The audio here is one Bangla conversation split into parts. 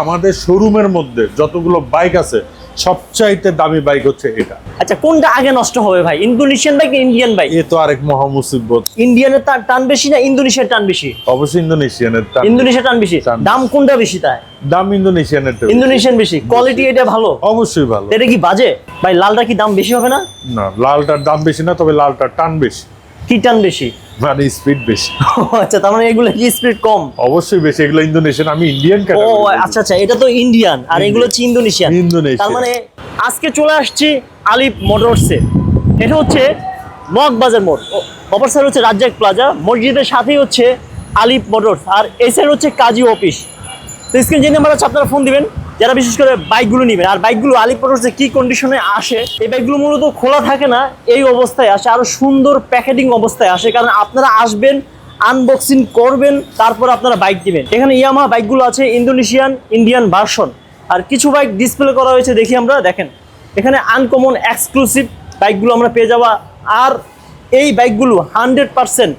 আমাদের শোরুমের মধ্যে যতগুলো বাইক আছে সবচাইতে দামি বাইক হচ্ছে এটা। আচ্ছা, কোনটা আগে নষ্ট হবে ভাই, ইন্দোনেশিয়ান বাইক না ইন্ডিয়ান বাইক? এ তো আরেক মহা মুসিবত। ইন্ডিয়ানের টান বেশি না ইন্দোনেশিয়ার টান বেশি? অবশ্যই ইন্দোনেশিয়ানের টান। ইন্দোনেশিয়ার টান বেশি। দাম কোনটা বেশি তাই? দাম ইন্দোনেশিয়ানের। ইন্দোনেশিয়ান বেশি। কোয়ালিটি এটা ভালো? অবশ্যই ভালো। এটা কি বাজে ভাই? লালটা কি দাম বেশি হবে না? না, লালটার দাম বেশি না, তবে লালটার টান বেশি। কি টান বেশি? মানে স্পিড বেশি। আচ্ছা, তার মানে এগুলো কি স্পিড কম? অবশ্যই বেশি। এগুলো ইন্দোনেশিয়ান, আমি ইন্ডিয়ান ও ক্যাটাগরি। আচ্ছা আচ্ছা, এটা তো ইন্ডিয়ান আর এগুলো হচ্ছে ইন্দোনেশিয়ান। তার মানে আজকে চলে আসছি আলিফ মোটরসে। এটা হচ্ছে মগবাজার মোড়, অপর সাইড হচ্ছে রাজ্জাক প্লাজা, মসজিদের সাথেই হচ্ছে আলিফ মোটরস, আর এই সাইড হচ্ছে কাজী অফিস। তো স্ক্রিন যে নাম্বার আছে আপনারা ফোন দিবেন যারা বিশেষ করে বাইকগুলো নেবেন। আর বাইকগুলো আলিফ মোটরসে কি কন্ডিশনে আসে, এই বাইকগুলো মূলত খোলা থাকে না, এই অবস্থায় আসে, আরো সুন্দর প্যাকেটিং অবস্থায় আসে। কারণ আপনারা আসবেন, আনবক্সিং করবেন, তারপর আপনারা বাইক দিবেন। এখানে ইয়ামাহা বাইকগুলো আছে ইন্দোনেশিয়ান ইন্ডিয়ান ভার্সন, আর কিছু বাইক ডিসপ্লে করা হয়েছে দেখি আমরা। দেখেন এখানে আনকমন এক্সক্লুসিভ বাইকগুলো আমরা পেয়ে যাবো। আর এই বাইকগুলো 100%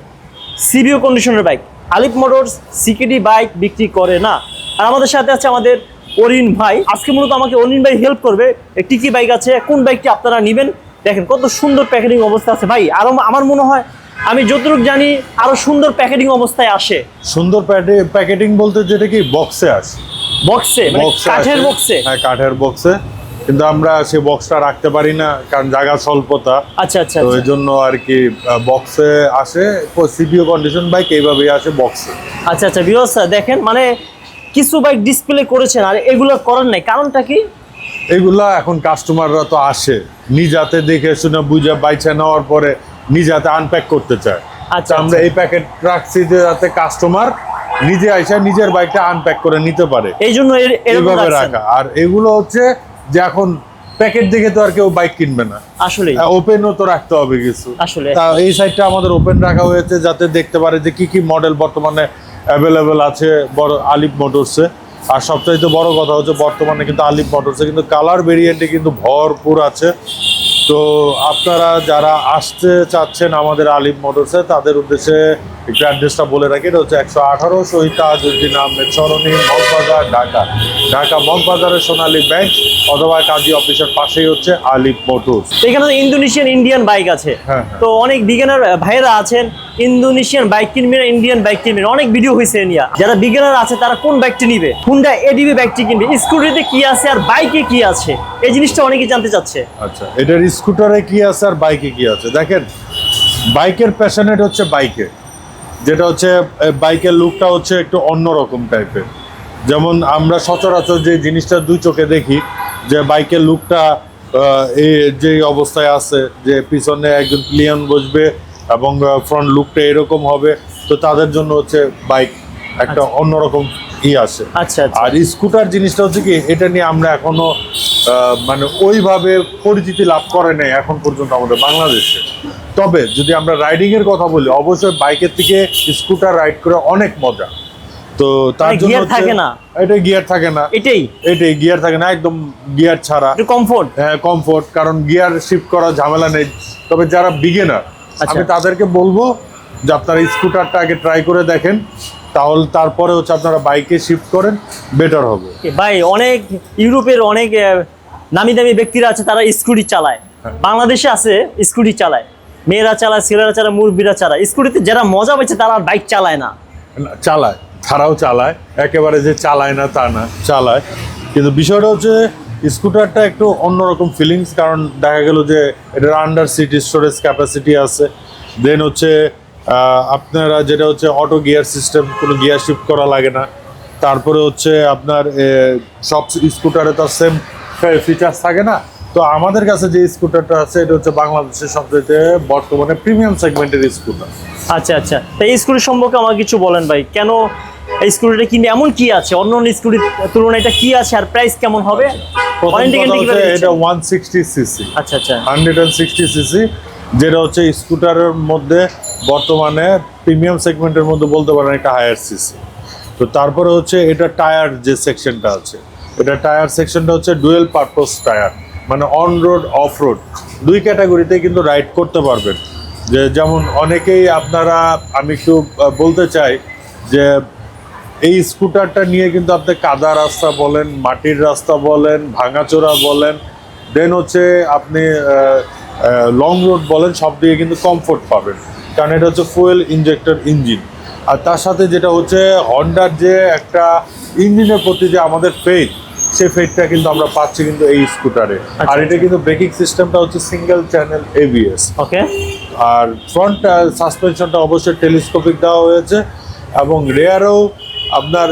সিবিও কন্ডিশনের বাইক। আলিফ মোটরস সিকেডি বাইক বিক্রি করে না। আর আমাদের সাথে আছে আমাদের অরিন ভাই। আজকে মূলত আমাকে অরিন ভাই হেল্প করবে, একটি কি বাইক আছে, কোন বাইকটি আপনারা নেবেন। দেখেন কত সুন্দর প্যাকেটিং অবস্থা আছে ভাই। আরো আমার মনে হয়, আমি যতটুকু জানি, আরো সুন্দর প্যাকেটিং অবস্থায় আসে। সুন্দর প্যাকেটিং বলতে যেটা কি বক্সে আসে। বক্সে, কাঠের বক্সে? হ্যাঁ, কাঠের বক্সে, কিন্তু আমরা সেই বক্সটা রাখতে পারি না কারণ জায়গা স্বল্পতা। আচ্ছা আচ্ছা, তো এই জন্য আর কি বক্সে আসে। সিপিও কন্ডিশন বাইক এইভাবেই আসে বক্সে। আচ্ছা আচ্ছা ভিউয়ার্স, দেখেন মানে কিছু বাইক ডিসপ্লে করেছেন আর এগুলো করেন নাই, কারণটা কি? এগুলা এখন কাস্টমাররা তো আসে নিজাতে দেখে শুনে বুঝে বাইচা নেওয়ার পরে নিজাতে আনপ্যাক করতে চায়। আচ্ছা, আমরা এই প্যাকেট রাখছি যাতে কাস্টমার নিজে আইসা নিজের বাইকটা আনপ্যাক করে নিতে পারে, এই জন্য এইভাবে রাখা। আর এগুলো হচ্ছে যে এখন প্যাকেট দেখে তো আর কেউ বাইক কিনবে না, আসলে ওপেনও তো রাখতে হবে কিছু। আসলে তা এই সাইডটা আমাদের ওপেন রাখা হয়েছে যাতে দেখতে পারে যে কি কি মডেল বর্তমানে অ্যাভেলেবেল আছে বড় আলিফ মোটরসে। আর সবচাইতে বড় কথা হচ্ছে বর্তমানে কিন্তু আলিফ মোটরসে কিন্তু কালার ভেরিয়েন্টে কিন্তু ভরপুর আছে। তো আপনারা যারা আসতে চাচ্ছেন আমাদের আলিফ মোটরসে, তাদের উদ্দেশ্যে একটু অ্যাড্রেসটা বলে রাখি। এটা হচ্ছে 118 শহীদ তাজউদ্দিন আহমেদ সরণি, মগবাজার, ঢাকা। ঢাকা মগবাজারের সোনালী ব্যাংক অথবা কাজী অফিসের পাশেই হচ্ছে আলিফ মোটরস। এখানে তো ইন্দোনেশিয়ান ইন্ডিয়ান বাইক আছে। হ্যাঁ। তো অনেক বিগিনার ভাইয়েরা আছেন, ইন্দোনেশিয়ান বাইক কিনবেন, ইন্ডিয়ান বাইক কিনবেন, অনেক ভিডিও হয়েছে নিয়ে। যারা বিগিনার আছে তারা কোন বাইকটি নিবে, হুন্ডা এডিবি বাইকটি কিনবে, স্কুটিতে কি আছে আর বাইকে কি আছে, এই জিনিসটা অনেকেই জানতে চাচ্ছে। আচ্ছা, এটার স্কুটারে কি আছে আর বাইকে কি আছে। দেখেন, বাইকের প্যাশনেট হচ্ছে বাইকে, যেটা হচ্ছে বাইকের লুকটা হচ্ছে একটু অন্যরকম টাইপের। যেমন আমরা সচরাচর যে জিনিসটা দুই চোখে দেখি যে বাইকের লুকটা যে অবস্থায় আছে, যে পিছনে একজন ক্লিয়ান বসবে এবং ফ্রন্ট লুকটা এরকম হবে, তো তাদের জন্য হচ্ছে বাইক একটা অন্যরকম আসে। আচ্ছা, আর স্কুটার জিনিসটা হচ্ছে কি, এটা নিয়ে আমরা এখনো মানে ওইভাবে পরিচিতি লাভ করে নাই এখন পর্যন্ত আমাদের বাংলাদেশে। তবে যদি আমরা রাইডিং এর কথা বলি, অবশ্যই বাইকের থেকে স্কুটার রাইড করে অনেক মজা। তো তার জন্য থাকে না, এটা গিয়ার থাকে না, এটাই গিয়ার থাকে না, একদম গিয়ার ছাড়া কমফোর্ট। হ্যাঁ, কমফোর্ট, কারণ গিয়ার শিফট করা ঝামেলা নেই। তবে যারা বিগিনার, আমি তাদেরকে বলবো যে আপনারা স্কুটারটা আগে ট্রাই করে দেখেন, তাহলে তারপরে হচ্ছে আপনারা বাইকে শিফট করেন, বেটার হবে। ভাই অনেক ইউরোপের অনেক নামি দামি ব্যক্তিরা আছে, তারা স্কুটি চালায়, বাংলাদেশে আছে স্কুটি চালায়, মেয়েরা চালায়, ছেলেরা চালায়, মুরব্বীরা চালায়। স্কুটিতে যারা মজা পাচ্ছে তারা বাইক চালায় না। চালায়, তারাও চালায়, একেবারে যে চালায় না তা না, চালায়। কিন্তু বিষয়টা হচ্ছে স্কুটারটা একটু অন্যরকম ফিলিংস, কারণ দেখা গেল যে এটার আন্ডার সিট স্টোরেজ ক্যাপাসিটি আছে। দেন হচ্ছে আপনারা যেটা হচ্ছে অটো গিয়ার সিস্টেম, কোনো গিয়ার শিফট করা লাগে না। তারপরে হচ্ছে আপনার সব স্কুটারে তো সেম ফিচার্স থাকে না। তো আমাদের কাছে যে স্কুটারটা আছে এটা হচ্ছে বাংলাদেশের সবচেয়ে বর্তমানে প্রিমিয়াম সেগমেন্টের স্কুটার। আচ্ছা আচ্ছা, তো এই স্কুটির সম্পর্কে আমার কিছু বলেন ভাই, কেন এই স্কুটিটা কিনবে, এমন কি আছে অন্য স্কুটির তুলনায়, এটা কি আছে আর প্রাইস কেমন হবে? এটা 160 সিসি। আচ্ছা আচ্ছা, 160 সিসি, যেটা হচ্ছে স্কুটারের মধ্যে বর্তমানে প্রিমিয়াম সেগমেন্টের মধ্যে বলতে পারেন একটা হায়ার সিসি। তো তারপরে হচ্ছে এটা টায়ার যে সেকশনটা আছে, এটা টায়ার সেকশনটা হচ্ছে ডুয়েল পারপোজ টায়ার, মানে অন রোড অফ রোড দুই ক্যাটাগরিতে কিন্তু রাইড করতে পারবেন। যেমন অনেকেই আপনারা, আমি একটু বলতে চাই যে এই স্কুটারটা নিয়ে কিন্তু আপনি কাদা রাস্তা বলেন, মাটির রাস্তা বলেন, ভাঙাচোরা বলেন, দেন হচ্ছে আপনি লং রোড বলেন, সব দিকে কিন্তু কমফোর্ট পাবেন, কারণ এটা হচ্ছে ফুয়েল ইনজেক্টর ইঞ্জিন। আর তার সাথে যেটা হচ্ছে হন্ডার যে একটা ইঞ্জিনের প্রতি যে আমাদের ফেথ, সেই ফেথটা কিন্তু আমরা পাচ্ছি কিন্তু এই স্কুটারে। আর এটা কিন্তু ব্রেকিং সিস্টেমটা হচ্ছে সিঙ্গেল চ্যানেল এবিএস। ওকে। আর ফ্রন্ট সাসপেনশনটা অবশ্যই টেলিস্কোপিক দেওয়া হয়েছে, এবং রেয়ারেও আপনার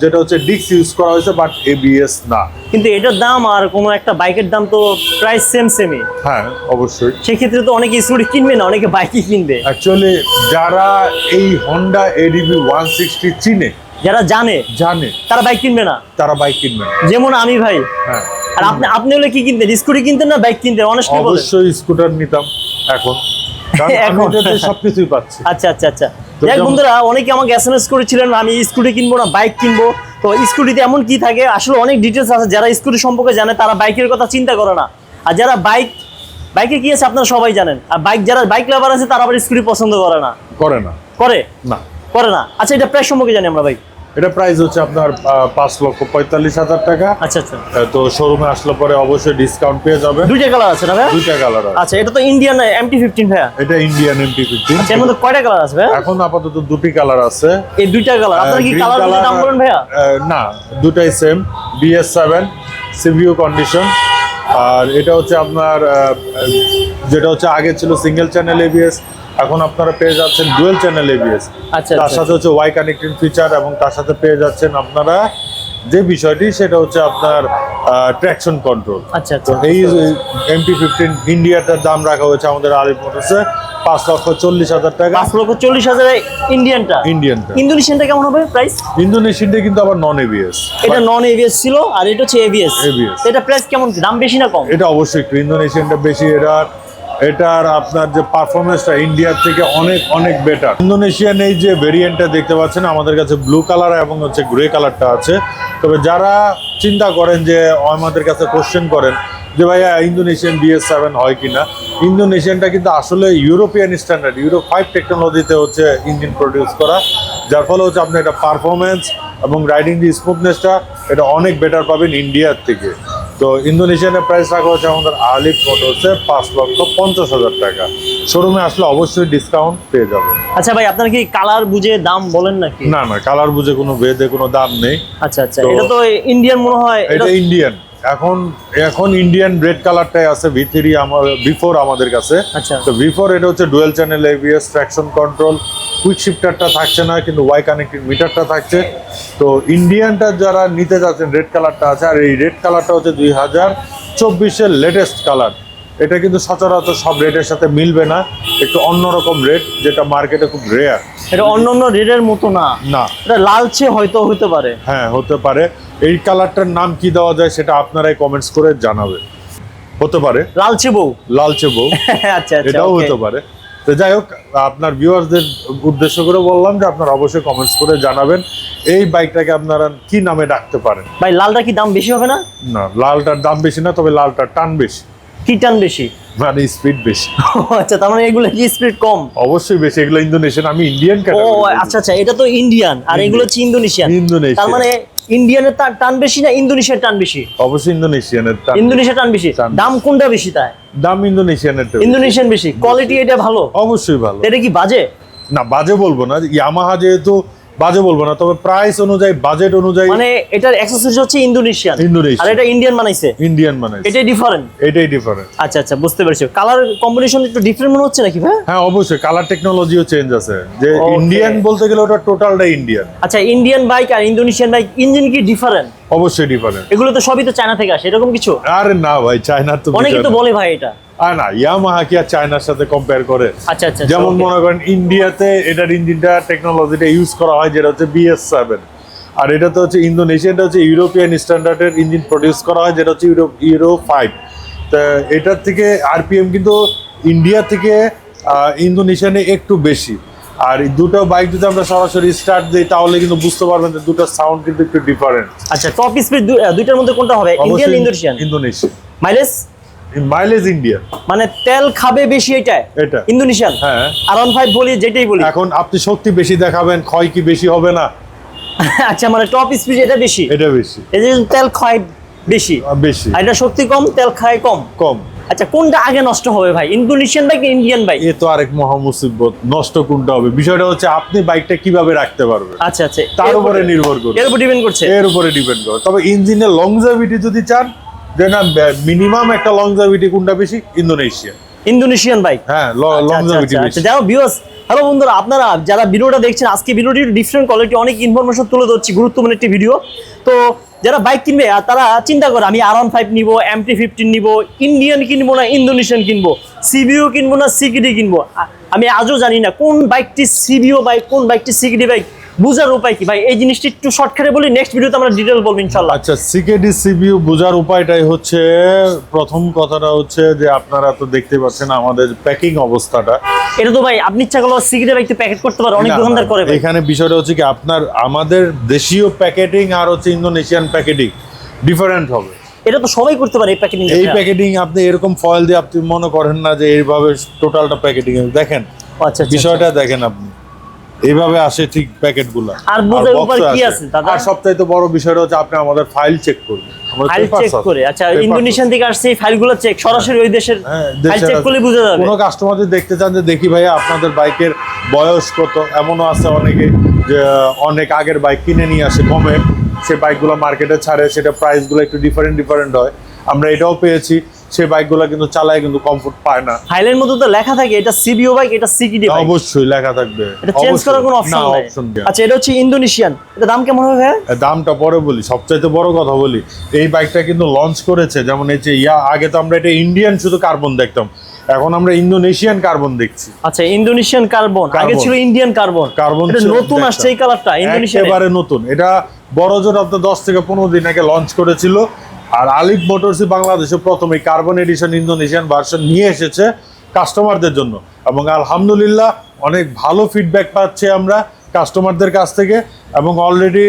যেটা হচ্ছে ডিস্ক ইউজ করা হয়েছে, বাট এবিএস না। কিন্তু এটার দাম আর কোনো একটা বাইকের দাম তো প্রায় সেমই। হ্যাঁ, অবশ্যই। সেক্ষেত্রে তো অনেকে স্কুটি কিনবে না, অনেকে বাইকই কিনবে। অ্যাকচুয়ালি যারা এই হন্ডা এডিবি 160 চিনে, যারা জানে তারা বাইক কিনবে না, তারা বাইক কিনবে না। যেমন আমি ভাই। হ্যাঁ। আর আপনি হলে কি কিনতেন? স্কুটি কিনতেন না বাইক কিনতেন? অনেস্টলি বলেন। অবশ্যই স্কুটার নিতাম এখন, কারণ আমি এটাতে সবকিছুই পাচ্ছি। আচ্ছা। যাই বন্ধুরা, অনেকে আমাকে এসএমএস করেছিলেন আমি স্কুটি কিনবো না বাইক কিনবো। তো স্কুটিতে এমন কি থাকে, আসলে অনেক ডিটেলস আছে। যারা স্কুটি সম্পর্কে জানে তারা বাইকের কথা চিন্তা করে না, আর যারা বাইকে কি আছে আপনারা সবাই জানেন। আর যারা বাইক লাভার আছে তারা আবার স্কুটি পছন্দ করে না। করে না। আচ্ছা, এটা প্রাইস সম্পর্কে জানি আমরা ভাই। এটা প্রাইস হচ্ছে আপনার 5,45,000 টাকা। আচ্ছা। তো শোরুমে আসলে পরে অবশ্যই ডিসকাউন্ট পেয়ে যাবে। দুইটা কালার আছে না ভাই? দুইটা কালার আছে। আচ্ছা, এটা তো ইন্ডিয়ান MT-15 ভাইয়া। এটা ইন্ডিয়ান MT-15। আচ্ছা, এর মধ্যে কয়টা কালার আছে ভাইয়া? এখন আপাতত দুটি কালার আছে। এই দুইটা কালার আপনারা কি কালার বলে দাম বলেন ভাইয়া? না, দুটাই সেম, BS7 সিভিউ কন্ডিশন। আর এটা হচ্ছে আপনার যেটা হচ্ছে আগে ছিল সিঙ্গেল চ্যানেল এবিএস, এখন আপনারা পেয়ে যাচ্ছেন ডুয়েল চ্যানেল এবিএস। আচ্ছা। তার সাথে হচ্ছে ওয়াই কানেক্টিং ফিচার, এবং তার সাথে পেয়ে যাচ্ছেন আপনারা যে বিষয়টি সেটা হচ্ছে আপনার ট্র্যাকশন কন্ট্রোল। আচ্ছা। তো এই MT-15 ইন্ডিয়াটার দাম রাখা হয়েছে আমাদের আলিফ মোটরসে 5,40,000 টাকা। 5,40,000 ইন্ডিয়ানটা। ইন্দোনেশিয়ানটা কেমন হবে প্রাইস? ইন্দোনেশিয়ানটা কিন্তু আবার নন এবিএস। এটা নন এবিএস ছিল, আর এটা হচ্ছে এবিএস। এটা প্রাইস কেমন, দাম বেশি না কম? এটা অবশ্যই একটু ইন্দোনেশিয়ানটা বেশি। এটার আপনার যে পারফরমেন্সটা ইন্ডিয়ার থেকে অনেক অনেক বেটার। ইন্দোনেশিয়ান এই যে ভেরিয়েন্টটা দেখতে পাচ্ছেন আমাদের কাছে ব্লু কালার এবং হচ্ছে গ্রে কালারটা আছে। তবে যারা চিন্তা করেন যে আমাদের কাছে কোশ্চেন করেন যে ভাইয়া ইন্দোনেশিয়ান BS7 হয় কিনা, ইন্দোনেশিয়ানটা কিন্তু আসলে ইউরোপিয়ান স্ট্যান্ডার্ড ইউরো 5 টেকনোলজিতে হচ্ছে ইঞ্জিন প্রডিউস করা, যার ফলে হচ্ছে আপনি এটা পারফরমেন্স এবং রাইডিং দি স্মুথনেসটা এটা অনেক বেটার পাবেন ইন্ডিয়ার থেকে। তো ইন্দোনেশিয়ানের প্রাইস রাখা হচ্ছে আমাদের আলিফ মোটরসে 5,50,000 টাকা। শোরুমে আসলে অবশ্যই ডিসকাউন্ট পেয়ে যাবেন। আচ্ছা ভাই, আপনার কি কালার বুঝে দাম বলেন নাকি? না, কালার বুঝে কোনো ভেদে কোনো দাম নেই। আচ্ছা। এটা তো ইন্ডিয়ান মনে হয়। এটা ইন্ডিয়ান। এখন ইন্ডিয়ান রেড কালারটাই আছে V4 আমাদের কাছে। আচ্ছা। তো V4 এটা হচ্ছে dual channel ABS, traction control, quick শিফটারটা থাকছে না, কিন্তু ওয়াই কানেক্টেড মিটারটা থাকছে। তো ইন্ডিয়ানটা যারা নিতে যাচ্ছেন রেড কালারটা আছে, আর এই রেড কালারটা হচ্ছে 2024-এর লেটেস্ট কালার। এটা কিন্তু সচরাচর সব রেটের সাথে মিলবে না, একটু অন্যরকম রেট, যেটা মার্কেটে খুব রেয়ার। এটা অন্যান্য রেডের মতো না। এটা লালচে হয়তো হতে পারে। হ্যাঁ, হতে পারে। এই কালারটার নাম কি দেওয়া যায় সেটা আপনারাই কমেন্টস করে জানাবেন। হতে পারে লালচে বউ। আচ্ছা, এটাও হতে পারে। তো যাই হোক, আপনার ভিউয়ার্সদের উদ্দেশ্য করে বললাম যে আপনারা অবশ্যই কমেন্টস করে জানাবেন এই বাইকটাকে আপনারা কি নামে ডাকতে পারেন। ভাই, লালটা কি দাম বেশি হবে না? না, লালটার দাম বেশি না, তবে লালটার টান বেশি। কি টান বেশি? মানে স্পিড বেশি। আচ্ছা, তার মানে এগুলো কি স্পিড কম? অবশ্যই বেশি। এগুলো ইন্দোনেশিয়ান, আমি ইন্ডিয়ান ক্যাটাগরি। ও আচ্ছা, এটা তো ইন্ডিয়ান, আর এগুলো হচ্ছে ইন্দোনেশিয়ান। তার মানে ইন্ডিয়ানের টান বেশি না ইন্দোনেশিয়ার টান বেশি? অবশ্যই ইন্দোনেশিয়ানের টান বেশি। দাম কোনটা বেশি তাই? দাম ইন্দোনেশিয়ান বেশি। কোয়ালিটি এটা ভালো? অবশ্যই ভালো। এটা কি বাজে? না, বাজে বলবো না। ইয়ামাহা যেহেতু বাজে বলবো না, তবে প্রাইস অনুযায়ী বাজেট অনুযায়ী মানে এটার অ্যাকসেসরিজ হচ্ছে ইন্দোনেশিয়ান, আর এটা ইন্ডিয়ান বানাইছে। এটাই ডিফারেন্ট। আচ্ছা, বুঝতে পেরেছি। কালার কম্বিনেশন একটু ডিফারেন্ট মনে হচ্ছে নাকি ভাই? হ্যাঁ, অবশ্যই কালার টেকনোলজিও চেঞ্জ আছে। যে ইন্ডিয়ান বলতে গেলে ওটা টোটালটাই ইন্ডিয়ান। আচ্ছা, ইন্ডিয়ান বাইক আর ইন্দোনেশিয়ান বাইক ইঞ্জিন কি ডিফারেন্ট? অবশ্যই ডিফারেন্ট। এগুলো তো সবই তো চায়না থেকে আসে, এরকম কিছু? আরে না ভাই, চায়না তো অনেকে তো বলে ভাই এটা। আর না, ইয়ামাহা কি আর চায়নার সাথে কম্পেয়ার করে? আচ্ছা। যেমন মনে করেন ইন্ডিয়াতে এটার ইঞ্জিনটা টেকনোলজিটা ইউজ করা হয়, যেটা হচ্ছে BS7, আর এটা তো হচ্ছে ইন্দোনেশিয়ানটা হচ্ছে ইউরোপিয়ান স্ট্যান্ডার্ডের ইঞ্জিন প্রডিউস করা হয়, যেটা হচ্ছে ইউরো 5। তা এটার থেকে RPM কিন্তু ইন্ডিয়া থেকে ইন্দোনেশিয়ানে একটু বেশি। আর এই দুটো বাইক যদি আমরা সরাসরি স্টার্ট দিই তাহলে কিন্তু বুঝতে পারবেন যে দুটোর সাউন্ড কিন্তু একটু ডিফারেন্ট। আচ্ছা, টপ স্পিড দুইটার মধ্যে কোনটা হবে? Indian Indonesian? Indonesian. Mileage India. মানে তেল খাবে বেশি এটা ইন্দোনেশিয়ান? হ্যাঁ। R15 বলি, যেটাই বলি। এখন আপনি শক্তি বেশি দেখাবেন, ক্ষয় কি বেশি হবে না? আচ্ছা, মানে টপ স্পিড এটা বেশি, এটা বেশি, এই যে তেল খায় বেশি, বেশি, আর এটা শক্তি কম, তেল খায় কম। কম। আচ্ছা, কোনটা আগে নষ্ট হবে ভাই, ইন্দোনেশিয়ান বাইক না ইন্ডিয়ান বাইক? এ তো আরেক মহা মুসিবত, নষ্ট কোনটা হবে। বিষয়টা হচ্ছে আপনি বাইকটা কিভাবে রাখতে পারবেন, আচ্ছা আচ্ছা, তার উপরে নির্ভর করে, এর উপর ডিপেন্ড করছে। এর উপরে ডিপেন্ড করে। তবে ইঞ্জিনের লংজিভিটি যদি চান, যে না মিনিমাম একটা লংজিভিটি কোনটা বেশি, ইন্দোনেশিয়ান বাইক। হ্যাঁ, লংজিভিটি বেশি। যাও ভিউয়ার্স, হ্যালো বন্ধুরা, আপনারা যারা ভিডিওটা দেখছেন, আজকে ভিডিওটি ডিফারেন্ট কোয়ালিটি, অনেক ইনফরমেশন তুলে ধরছি, গুরুত্বপূর্ণ একটি ভিডিও। তো যারা বাইক কিনবে আর তারা চিন্তা করে আমি R15 নিব, MT-15 নিব, ইন্ডিয়ান কিনবো না ইন্দোনেশিয়ান কিনবো, সিবিও কিনবো না সিকিডি কিনবো। আমি আজও জানি না কোন বাইকটি সিবিও বাইক, কোন বাইকটি সিকিডি বাইক, বুঝার উপায় কি ভাই? এই জিনিসটি একটু শর্টকাটে বলি, নেক্সট ভিডিওতে আমরা ডিটেল বলবো ইনশাআল্লাহ। আচ্ছা, সিকেডি সিবিইউ বোঝার উপায়টাই হচ্ছে, প্রথম কথাটা হচ্ছে যে আপনারা তো দেখতে পাচ্ছেন আমাদের প্যাকিং অবস্থাটা। এটা তো ভাই আপনি ইচ্ছা করলে সিকিডি বাইকটি প্যাকেট করতে পারে, অনেক দোকানদার করে ভাই। এখানে বিষয়টা হচ্ছে কি, আমাদের দেশীয় প্যাকেটিং আর হচ্ছে ইন্দোনেশিয়ান প্যাকেটিং ডিফারেন্ট হবে। এটা তো সবাই করতে পারে এই প্যাকেটিং। এই প্যাকেটিং আপনি এরকম ফয়েল দিয়ে আপনি মনে করেন না যে এইভাবে টোটালটা প্যাকেটিং দেখেন। আচ্ছা, বিষয়টা দেখেন আপনি, এইভাবে আসে ঠিক প্যাকেটগুলো। আর বুঝার উপায় কি আছে দাদা? আর সবচাইতে বড় বিষয়টা হচ্ছে আপনি আমাদের ফাইল চেক করবেন, ফাইল চেক করে। আচ্ছা, ইন্দোনেশিয়ান থেকে আসছে এই ফাইলগুলো চেক, সরাসরি ওই দেশের ফাইল চেক করলে বোঝা যাবে। কোনো কাস্টমার যদি দেখতে চান যে দেখি ভাইয়া আপনাদের বাইকের বয়স কত, এমনও আছে অনেকে যে অনেক আগের বাইক কিনে নিয়ে আসে কমে, সে বাইকগুলো মার্কেটে ছাড়ে, সেটা প্রাইসগুলো একটু ডিফারেন্ট হয়। আমরা এটাও পেয়েছি, সেই বাইকগুলো কিন্তু চালায় কিন্তু কমফোর্ট পায় না। ফাইলের মধ্যে তো লেখা থাকে এটা সিবিও বাইক, এটা সিকিডি বাইক, অবশ্যই লেখা থাকবে, এটা চেঞ্জ করার কোনো অপশন নাই। আচ্ছা, এটা হচ্ছে ইন্দোনেশিয়ান, এটা দাম কেমন হবে ভাই? দামটা পরে বলি, সবচাইতে বড় কথা বলি, এই বাইকটা কিন্তু লঞ্চ করেছে, যেমন এই যে আগে তো আমরা এটা ইন্ডিয়ান শুধু কার্বন দেখতাম, এখন আমরা ইন্দোনেশিয়ান কার্বন দেখছি। আচ্ছা, ইন্দোনেশিয়ান কার্বন, আগে ছিল ইন্ডিয়ান কার্বন। এটা নতুন আসছে এই কালারটা, ইন্দোনেশিয়ান একেবারে নতুন। এটা বড় জোর আপনার 10 থেকে 15 দিন আগে লঞ্চ করেছিল। আর আলিফ মোটরসই বাংলাদেশে প্রথমে কার্বন এডিশন ইন্দোনেশিয়ান ভার্সন নিয়ে এসেছে কাস্টমারদের জন্য, এবং আলহামদুলিল্লাহ অনেক ভালো ফিডব্যাক পাচ্ছি আমরা কাস্টমারদের কাছ থেকে, এবং অলরেডি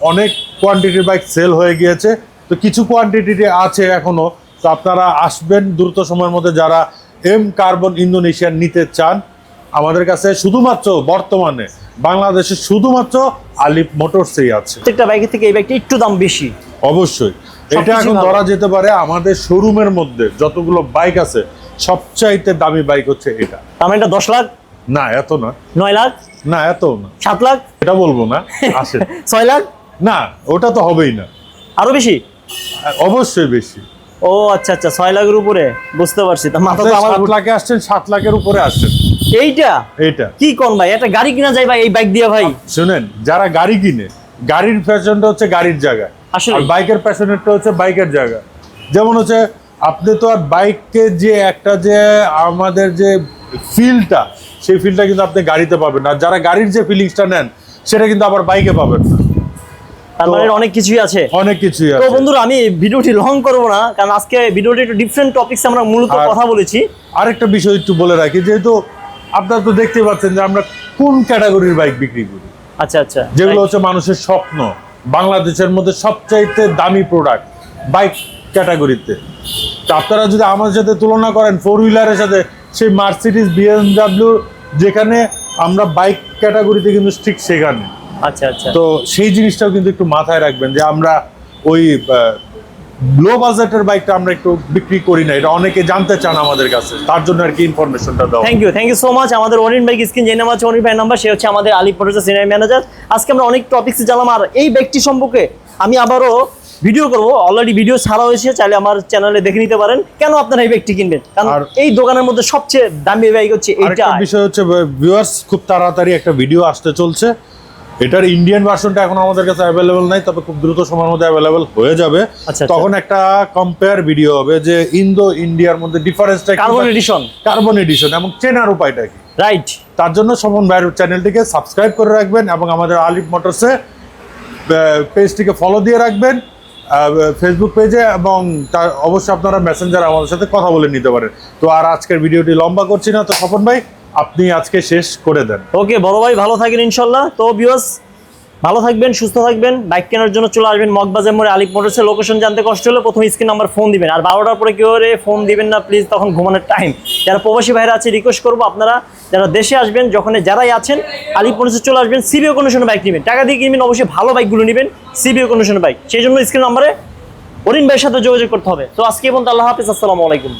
অনেক কোয়ান্টিটির বাইক সেল হয়ে গিয়েছে। তো কিছু কোয়ান্টিটি আছে এখনো, তো আপনারা আসবেন দ্রুত সময়ের মধ্যে যারা কার্বন ইন্দোনেশিয়ান নিতে চান আমাদের কাছে। শুধুমাত্র বর্তমানে বাংলাদেশে শুধুমাত্র আলিফ মোটরসই আছে। প্রত্যেকটা বাইকের থেকে এই বাইকটা একটু দাম বেশি অবশ্যই, এটা এখন ধরা যেতে পারে আমাদের শোরুমের মধ্যে যতগুলো বাইক আছে সবচাইতে দামি বাইক হচ্ছে এটা। দাম এটা 10 লাখ না, এত না। 9 লাখ না, এত না। 7 লাখ এটা বলবো না, আসে 6 লাখ না, ওটা তো হবেই না, আরো বেশি, অবশ্যই বেশি। ও আচ্ছা আচ্ছা, 6 লাখের উপরে, বুঝতে পারছি। তা মাথা তো আমার 7 লাখে আসছেন, 7 লাখের উপরে আসছেন। এইটা কি কোন ভাই, একটা গাড়ি কিনা যায় ভাই এই বাইক দিয়ে ভাই? শুনেন, যারা গাড়ি কিনে, গাড়ির ফ্যাশনটা হচ্ছে গাড়ির জায়গা, আসলে আর বাইকের প্যাশনেটটা হচ্ছে বাইকের জায়গা। যেমন হচ্ছে আপনি তো আর বাইককে যে একটা যে আমাদের যে ফিলটা, সেই ফিলটা কিন্তু আপনি গাড়িতে পাবেন না। যারা গাড়ির যে ফিলিংসটা নেন সেটা কিন্তু আবার বাইকে পাবেন না। তার মানে অনেক কিছুই আছে, অনেক কিছুই আছে। তো বন্ধুরা, আমি ভিডিওটি লং করব না, কারণ আজকে ভিডিওটি একটু ডিফারেন্ট টপিকস আমরা মূলত কথা বলেছি। আরেকটা বিষয় একটু বলে রাখি, যেহেতু আপনারা তো দেখতে পাচ্ছেন যে আমরা কোন ক্যাটাগরির বাইক বিক্রি করি। আচ্ছা আচ্ছা, যেগুলো হচ্ছে মানুষের স্বপ্ন, বাংলাদেশের মধ্যে সবচাইতে দামি প্রোডাক্ট বাইক ক্যাটাগরিতে। তো আপনারা যদি আমার সাথে তুলনা করেন ফোর হুইলারের সাথে, সেই মার্সিডিজ, বিএমডব্লিউ যেখানে আমরা বাইক ক্যাটাগরিতে কিন্তু ঠিক সেখানে। আচ্ছা আচ্ছা, তো সেই জিনিসটাও কিন্তু একটু মাথায় রাখবেন যে আমরা ওই লো বাজেটের বাইকটা আমরা একটু বিক্রি করি না, এটা অনেকে জানতে চান আমাদের কাছে, তার জন্য আর কি ইনফরমেশনটা দাও। Thank you so much. আমাদের অনিন বাইক স্ক্রিন যে নাম আছে, অনিন ভাই নাম্বার, সে হচ্ছে আমাদের আলিফ মোটরসের সিনিয়র ম্যানেজার। আজকে আমরা অনেক টপিকস জানলাম, আর এই ব্যক্তি সম্পর্কে আমি আবারও ভিডিও করব, অলরেডি ভিডিও ছাড়া হয়েছে, চাইলে আমার চ্যানেলে দেখে নিতে পারেন কেন আপনারা এই ব্যক্তি কিনবেন, কারণ এই দোকানের মধ্যে সবচেয়ে দামি বাইক হচ্ছে এইটা। আরেকটা বিষয় হচ্ছে ভিউয়ার্স, খুব তাড়াতাড়ি একটা ভিডিও আসতে চলছে, এটার ইন্ডিয়ান ভার্সনটা এখন আমাদের কাছে অ্যাভেলেবল নাই, তবে খুব দ্রুত সময়ের মধ্যে অ্যাভেলেবল হয়ে যাবে। তখন একটা কম্পেয়ার ভিডিও হবে যে ইন্ডিয়ার মধ্যে ডিফারেন্সটা, কার্বন এডিশন এবং চেনার উপায়টা কি, রাইট। তার জন্য সমন ভাইয়ের চ্যানেলটিকে সাবস্ক্রাইব করে রাখবেন, এবং আমাদের আলিফ মোটরসে পেজটিকে ফলো দিয়ে রাখবেন ফেসবুক পেজে, এবং তার অবশ্যই আপনারা মেসেঞ্জার আমাদের সাথে কথা বলে নিতে পারেন। তো আর আজকের ভিডিওটি লম্বা করছি না, তো স্বপন ভাই আপনি আজকে শেষ করে দেন। ওকে বড় ভাই, ভালো থাকেন ইনশাল্লাহ। তো ভিউয়ার্স, ভালো থাকবেন, সুস্থ থাকবেন। বাইক কেনার জন্য চলে আসবেন মগবাজার মোড়ে আলিফ মোটরসের। লোকেশন জানতে কষ্ট হলে প্রথমে স্ক্রিন নাম্বার ফোন দিবেন, আর 12টার পরে কেউ ফোন দিবেন না প্লিজ, তখন ঘুমানোর টাইম। যারা প্রবাসী ভাইরা আছে রিকোয়েস্ট করবো আপনারা যারা দেশে আসবেন, যখন যারাই আছেন আলিফ মোটরসে চলে আসবেন, সিবিও কন্ডিশনের বাইক নেবেন, টাকা দিয়ে কিনবেন, অবশ্যই ভালো বাইকগুলো নেবেন, সিবিও কন্ডিশনের বাইক। সেই জন্য স্ক্রিন নাম্বারে অরিন ভাইয়ের সাথে যোগাযোগ করতে হবে। তো আজকে পর্যন্ত আল্লাহ হাফিজ, আসসালামু আলাইকুম।